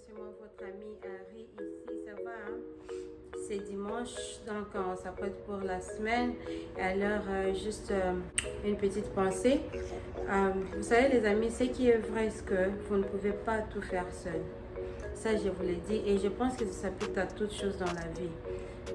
c'est moi votre amie Harry ici, ça va hein? C'est dimanche, donc on s'apprête pour la semaine. Alors, une petite pensée. Vous savez les amis, ce qui est vrai, c'est que vous ne pouvez pas tout faire seul. Ça, je vous l'ai dit et je pense que ça s'applique à toutes choses dans la vie.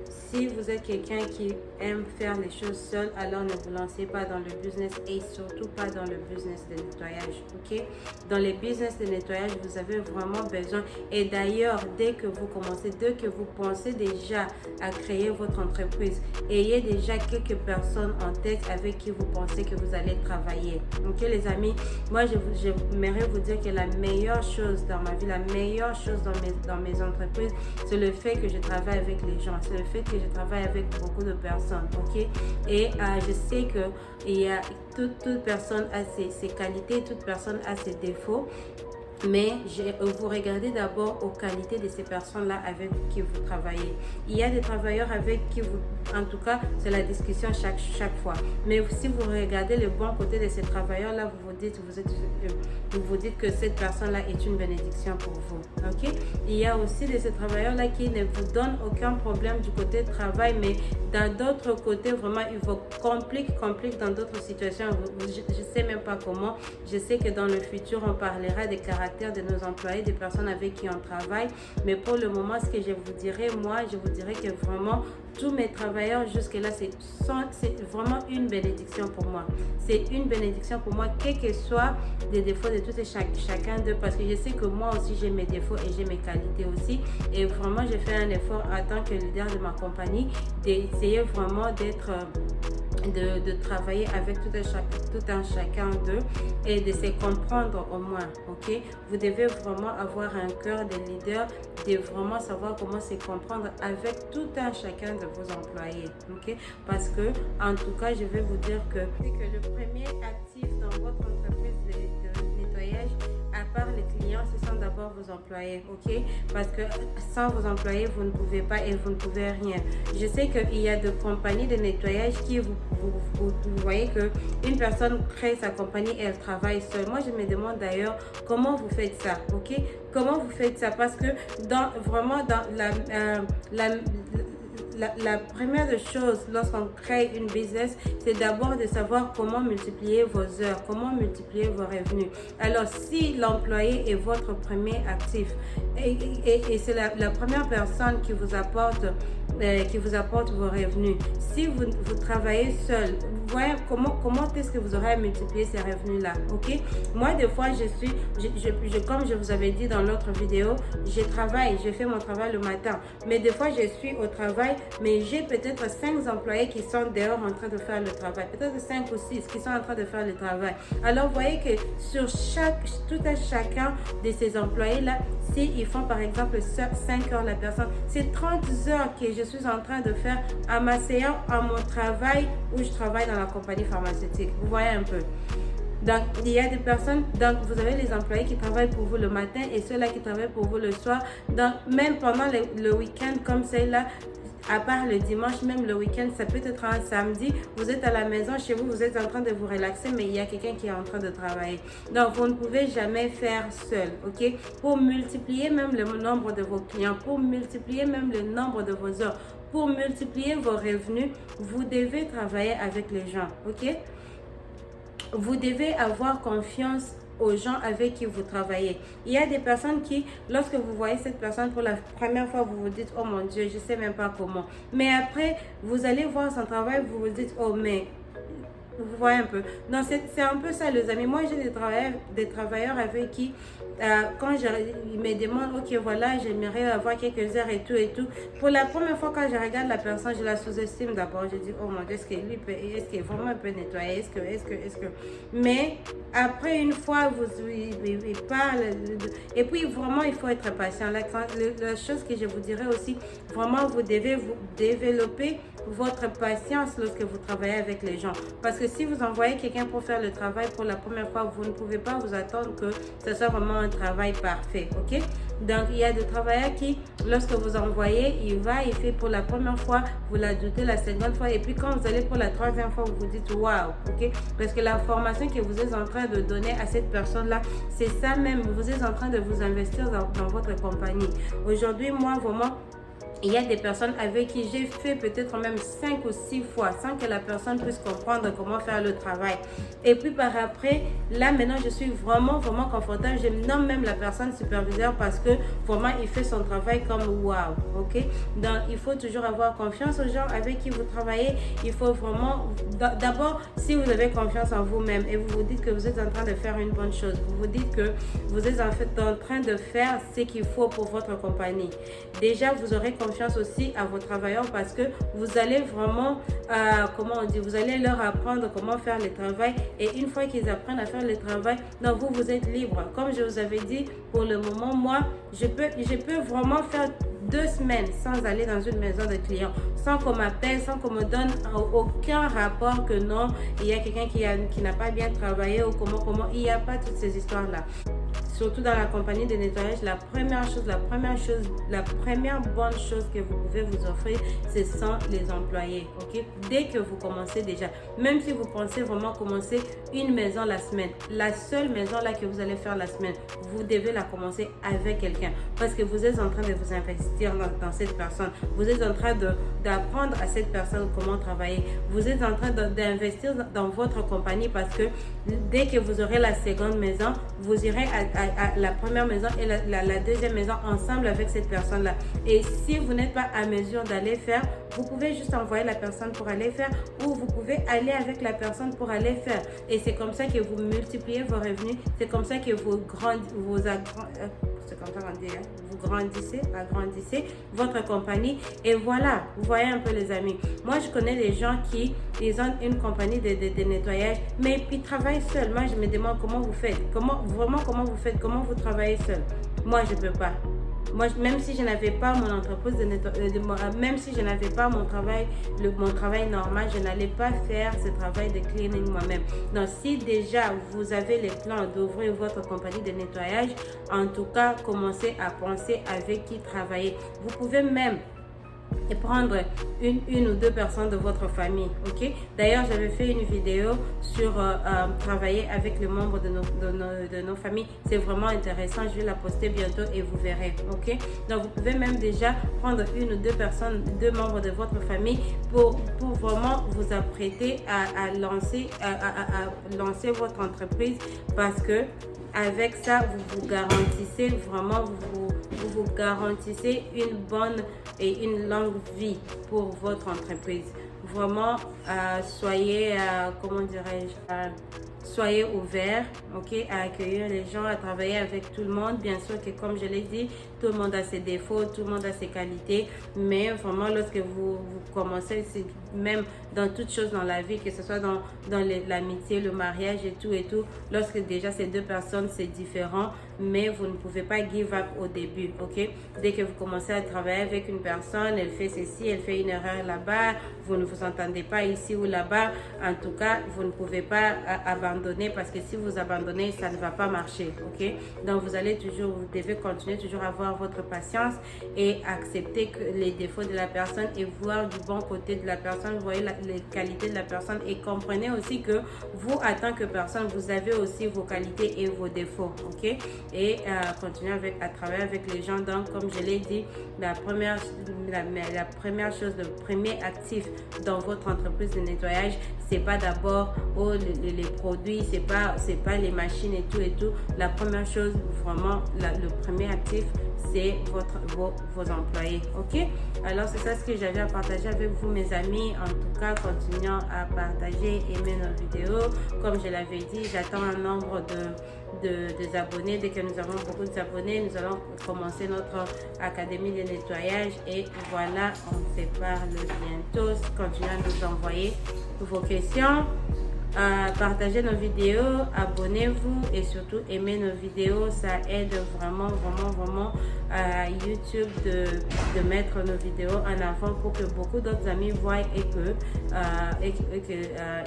Si vous êtes quelqu'un qui aime faire les choses seul, alors ne vous lancez pas dans le business et surtout pas dans le business de nettoyage, ok? Dans les business de nettoyage, vous avez vraiment besoin. Et d'ailleurs, dès que vous commencez, dès que vous pensez déjà à créer votre entreprise, ayez déjà quelques personnes en tête avec qui vous pensez que vous allez travailler. Ok les amis, moi j'aimerais vous dire que la meilleure chose dans ma vie, la meilleure chose dans mes entreprises, c'est le fait que je travaille avec les gens, c'est le fait que je travaille avec beaucoup de personnes, ok? Et je sais que toute personne a ses qualités, toute personne a ses défauts. Mais vous regardez d'abord aux qualités de ces personnes-là avec qui vous travaillez. Il y a des travailleurs avec qui vous, en tout cas, c'est la discussion chaque fois. Mais si vous regardez le bon côté de ces travailleurs-là, vous vous dites que cette personne-là est une bénédiction pour vous. Ok? Il y a aussi de ces travailleurs-là qui ne vous donnent aucun problème du côté travail, mais dans d'autres côtés, vraiment, ils vous compliquent dans d'autres situations. Je ne sais même pas comment. Je sais que dans le futur, on parlera des caractères de nos employés, des personnes avec qui on travaille. Mais pour le moment, ce que je vous dirais, je vous dirais que vraiment, tous mes travailleurs jusque-là, c'est vraiment une bénédiction pour moi. C'est une bénédiction pour moi, quels que soient les défauts de tous et chacun d'eux, parce que je sais que moi aussi, j'ai mes défauts et j'ai mes qualités aussi. Et vraiment, j'ai fait un effort en tant que leader de ma compagnie, d'essayer vraiment d'être... De travailler avec tout un chacun d'eux et de se comprendre au moins, ok? Vous devez vraiment avoir un cœur de leader, de vraiment savoir comment se comprendre avec tout un chacun de vos employés, ok? Parce que, en tout cas, je vais vous dire que le premier actif dans votre entreprise de nettoyage, à part les clients, ce sont d'abord vos employés, ok? Parce que sans vos employés, vous ne pouvez pas et vous ne pouvez rien. Je sais qu'il y a des compagnies de nettoyage qui vous voyez qu'une personne crée sa compagnie et elle travaille seule. Moi, je me demande d'ailleurs comment vous faites ça, ok? Comment vous faites ça? Parce que dans la première des choses lorsqu'on crée une business, c'est d'abord de savoir comment multiplier vos heures, comment multiplier vos revenus. Alors, si l'employé est votre premier actif et c'est la première personne qui vous apporte vos revenus, si vous travaillez seul, vous voyez comment est-ce que vous aurez à multiplier ces revenus-là, ok? Moi, des fois, comme je vous avais dit dans l'autre vidéo, je fais mon travail le matin, mais des fois, je suis au travail, mais j'ai peut-être 5 employés qui sont dehors en train de faire le travail, peut-être 5 ou 6 qui sont en train de faire le travail. Alors, vous voyez que sur tout à chacun de ces employés-là, s'ils font par exemple 5 heures la personne, c'est 30 heures que je suis en train de faire à m'asseyant à mon travail où je travaille dans la compagnie pharmaceutique. Vous voyez un peu. Donc, il y a des personnes, donc vous avez les employés qui travaillent pour vous le matin et ceux-là qui travaillent pour vous le soir. Donc, même pendant le week-end comme celle-là, à part le dimanche, même le week-end, ça peut être un samedi, vous êtes à la maison, chez vous, vous êtes en train de vous relaxer, mais il y a quelqu'un qui est en train de travailler. Donc, vous ne pouvez jamais faire seul, ok? Pour multiplier même le nombre de vos clients, pour multiplier même le nombre de vos heures, pour multiplier vos revenus, vous devez travailler avec les gens, ok? Vous devez avoir confiance aux gens avec qui vous travaillez. Il y a des personnes qui, lorsque vous voyez cette personne pour la première fois, vous vous dites, oh mon Dieu, je ne sais même pas comment. Mais après, vous allez voir son travail, vous vous dites, oh mais... Vous voyez un peu. Non, c'est un peu ça, les amis. Moi, j'ai des travailleurs avec qui, quand ils me demandent, ok, voilà, j'aimerais avoir quelques heures et tout. Pour la première fois, quand je regarde la personne, je la sous-estime d'abord. Je dis, oh mon Dieu, est-ce qu'il vraiment peut nettoyer? Est-ce que... Mais après, une fois, il parle. Et puis, vraiment, il faut être patient. La chose que je vous dirais aussi, vraiment, vous devez vous développer votre patience lorsque vous travaillez avec les gens. Parce que si vous envoyez quelqu'un pour faire le travail pour la première fois, vous ne pouvez pas vous attendre que ce soit vraiment un travail parfait, ok? Donc, il y a des travailleurs qui, lorsque vous envoyez, il fait pour la première fois, vous l'ajoutez la seconde fois, et puis quand vous allez pour la troisième fois, vous vous dites waouh, ok? Parce que la formation que vous êtes en train de donner à cette personne-là, c'est ça même, vous êtes en train de vous investir dans votre compagnie. Aujourd'hui, moi, vraiment, il y a des personnes avec qui j'ai fait peut-être même 5 ou 6 fois sans que la personne puisse comprendre comment faire le travail. Et puis par après, là maintenant je suis vraiment confortable. Je nomme même la personne superviseur parce que vraiment il fait son travail comme waouh, ok? Donc il faut toujours avoir confiance aux gens avec qui vous travaillez. Il faut vraiment, d'abord si vous avez confiance en vous-même et vous vous dites que vous êtes en train de faire une bonne chose, vous vous dites que vous êtes en fait en train de faire ce qu'il faut pour votre compagnie. Déjà vous aurez confiance aussi à vos travailleurs parce que vous allez vraiment, vous allez leur apprendre comment faire le travail et une fois qu'ils apprennent à faire le travail, donc vous êtes libre. Comme je vous avais dit, pour le moment, moi, je peux vraiment faire 2 semaines sans aller dans une maison de clients, sans qu'on m'appelle, sans qu'on me donne aucun rapport que non, il y a quelqu'un qui n'a pas bien travaillé ou comment, il n'y a pas toutes ces histoires-là. Surtout dans la compagnie de nettoyage, la première bonne chose que vous pouvez vous offrir, ce sont les employés, ok? Dès que vous commencez déjà, même si vous pensez vraiment commencer une maison la semaine, la seule maison là que vous allez faire la semaine, vous devez la commencer avec quelqu'un parce que vous êtes en train de vous investir dans cette personne. Vous êtes en train d'apprendre à cette personne comment travailler. Vous êtes en train d'investir dans votre compagnie parce que dès que vous aurez la seconde maison, vous irez à la première maison et la deuxième maison ensemble avec cette personne-là. Et si vous n'êtes pas à mesure d'aller faire, vous pouvez juste envoyer la personne pour aller faire ou vous pouvez aller avec la personne pour aller faire. Et c'est comme ça que vous multipliez vos revenus. C'est comme ça que vous agrandissez votre compagnie. Et voilà, vous voyez un peu les amis. Moi, je connais des gens ils ont une compagnie de nettoyage, mais ils travaillent seuls. Moi, je me demande comment vous faites. Comment vous faites, comment vous travaillez seul. Moi, je ne peux pas. Moi, même si je n'avais pas mon entreprise de nettoyage, même si je n'avais pas mon travail normal, je n'allais pas faire ce travail de cleaning moi-même. Donc, si déjà vous avez les plans d'ouvrir votre compagnie de nettoyage, en tout cas, commencez à penser avec qui travailler. Vous pouvez même et prendre une ou deux personnes de votre famille, ok? D'ailleurs, j'avais fait une vidéo sur travailler avec les membres de nos familles. C'est vraiment intéressant, je vais la poster bientôt et vous verrez, ok? Donc, vous pouvez même déjà prendre une ou deux personnes, deux membres de votre famille pour vraiment vous apprêter à lancer votre entreprise parce que avec ça, vous garantissez vraiment, vous garantissez une bonne et une longue vie pour votre entreprise. Vraiment, soyez, soyez ouverts, ok, à accueillir les gens, à travailler avec tout le monde. Bien sûr que comme je l'ai dit, tout le monde a ses défauts, tout le monde a ses qualités, mais vraiment lorsque vous commencez, même dans toutes choses dans la vie, que ce soit dans l'amitié, le mariage et tout, lorsque déjà ces deux personnes, c'est différent, mais vous ne pouvez pas give up au début, ok? Dès que vous commencez à travailler avec une personne, elle fait ceci, elle fait une erreur là-bas, vous ne vous entendez pas ici ou là-bas, en tout cas, vous ne pouvez pas abandonner parce que si vous abandonnez, ça ne va pas marcher, ok? Donc, vous devez continuer toujours à avoir votre patience et accepter que les défauts de la personne et voir du bon côté de la personne, voyez les qualités de la personne et comprenez aussi que vous, en tant que personne, vous avez aussi vos qualités et vos défauts, ok? Et continuer à travailler avec les gens. Donc, comme je l'ai dit, la première chose, le premier actif dans votre entreprise de nettoyage, c'est pas d'abord les produits, c'est pas les machines et tout. La première chose, vraiment, le premier actif, c'est vos employés, ok? Alors, c'est ça ce que j'avais à partager avec vous, mes amis. En tout cas, continuons à partager, aimer nos vidéos. Comme je l'avais dit, j'attends un nombre de abonnés. Dès que nous avons beaucoup d'abonnés, nous allons commencer notre académie de nettoyage. Et voilà, on se parle bientôt. Continuez à nous envoyer vos questions. partagez nos vidéos, abonnez-vous et surtout aimez nos vidéos. Ça aide vraiment à YouTube de mettre nos vidéos en avant pour que beaucoup d'autres amis voient et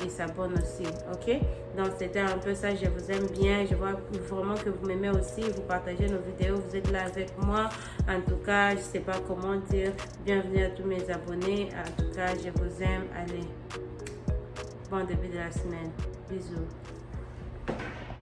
ils s'abonnent aussi. Ok, donc c'était un peu ça. Je vous aime bien, je vois vraiment que vous m'aimez aussi, vous partagez nos vidéos, vous êtes là avec moi. En tout cas, je sais pas comment dire bienvenue à tous mes abonnés. En tout cas, je vous aime. Allez, bon début de la semaine. Bisous.